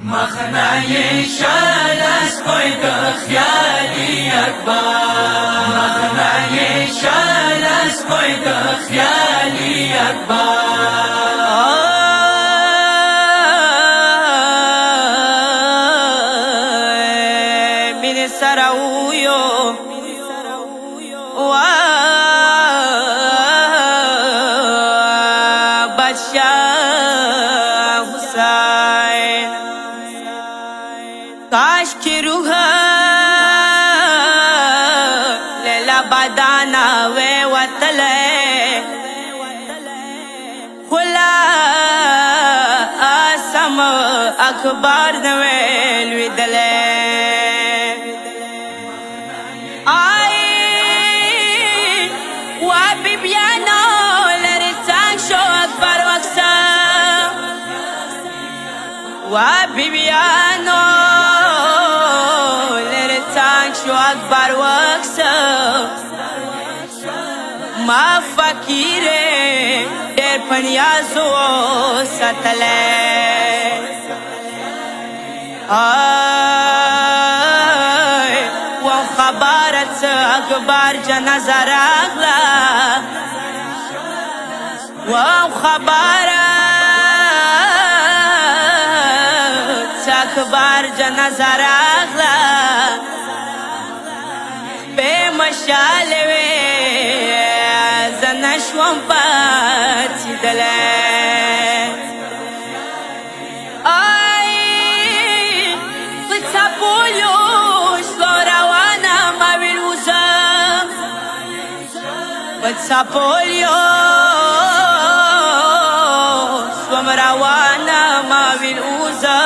مخنای شالس پوید خیالی اکبر مخنای شالس پوید خیالی اکبر من سراویو काश की रूह लेला बदाना वे वतले खुला आसम अखबार नवे लुदले आई वा बिबियानो लरे चांग शो अकबर वक्सा वा बिबियानो شو اکبر وکسا ما فقیره دیر پنیازو ستلے و خبارت اکبر جنازه راغلا و خبارت اکبر جنازه راغلا مشاله وی زنشوم پاتی دله آی پتا پولیوش لو روانا ما ویلوزا پتا پولیوش لو روانا ما ویلوزا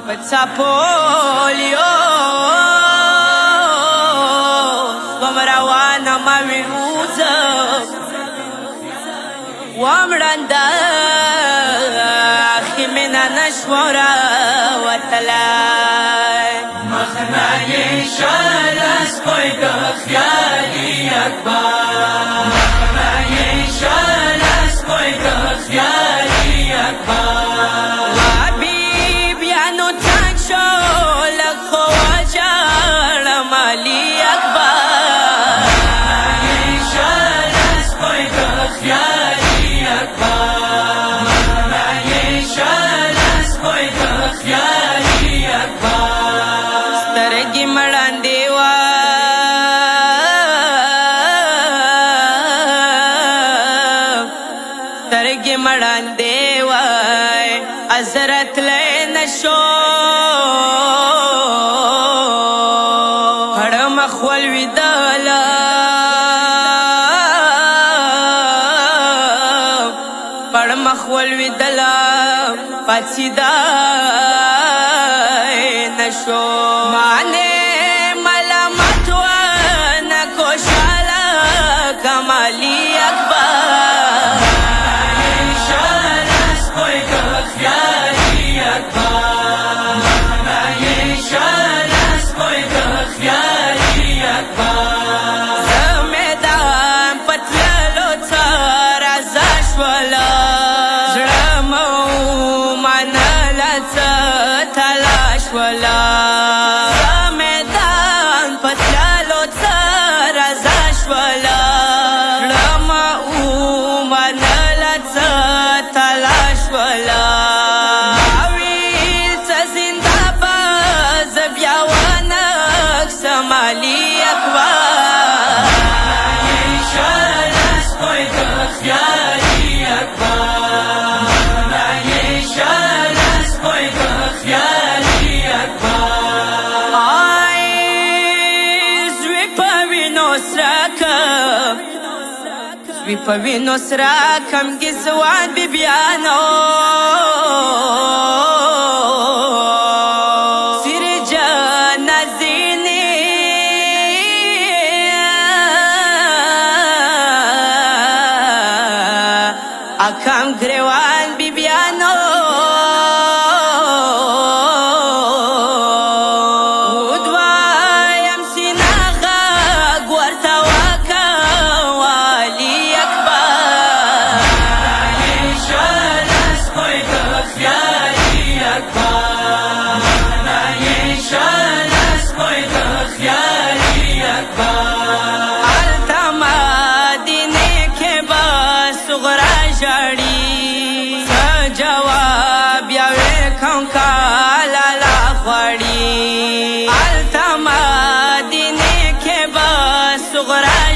پتا پولیوش روانا ما ویوزا وامرندا خیمنا نشورا وطلا مخنای شالس پوید خیالی اکبر مخنای شالس پوید خیالی اکبر وابی بیانو تنگ شو لکھو وجال مالی اکبر سترگی مڑان دیوا سترگی مڑان دیوا حضرت لین شو ہڑ مخول ویدالا پڑ مخول ویدالا پچیدا نشو مانے ملامت و نکوشالا کمالی اکبر شالس پوید خیالی اکبر شالس پوید خیالی اکبر زمیدان پتلالو تر ازش ولا زرمو منالت تلاش ولا زمیدان پتلالو تر ازش ولا زرمو منالت تلاش ولا ویل تزنده باز بیاوانک سمالی اکبر شالس پوید خیالی اکبر شالس پوید خیالی اکبر آی زوی پوینو سراکم زوی پوینو سراکم گزوان بیبیانو سیر جان نزینی اکم گریوان بیبیانو ودوایم سیناغا گورتا واکا والی اکبر شالس پوید خیالی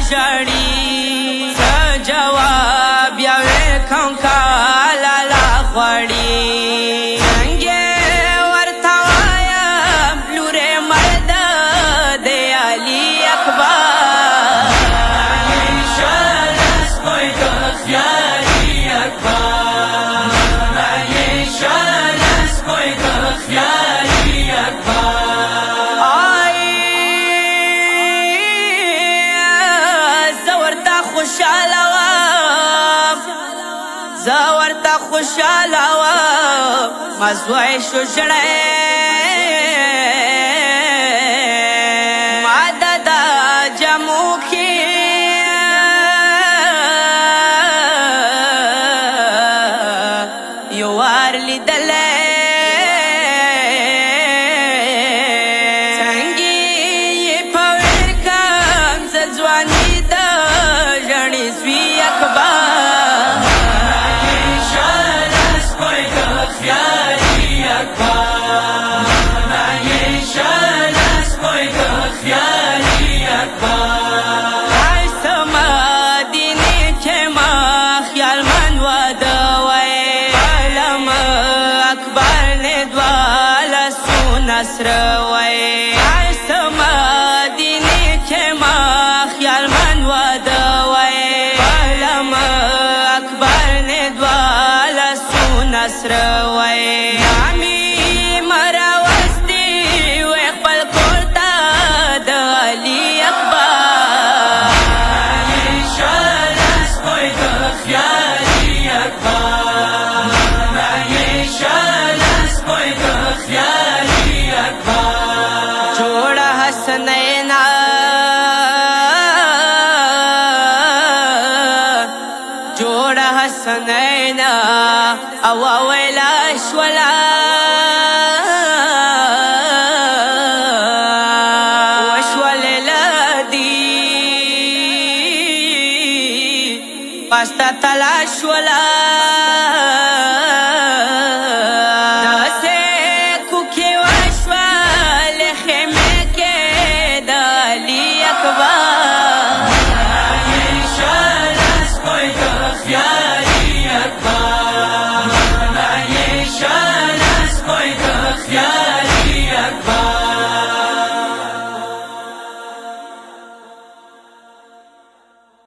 جړی جواب یا وکم کالا لا غړی څنګه ورته وایم لورې مرد دی علي اکبر زورتا خوشاله وم مزوی شو ژړی ما د دا جمو کې یو وار لیدلی څنګه یې په ویر کم زه ځواني د ژړې زوی اکبر نصر وای سما دینی کې ما خیال من ود وای علم اکبر نه دواله سو نصر وای امي مرا وستي وای خپل کوتا د علي اکبر شالس کوئی د خیالي اکبر شالس کوئی د خیالي جوڑا حسنینا جوڑا حسنینا او ویلا شولا وشول لدی پاستا تلاش ولا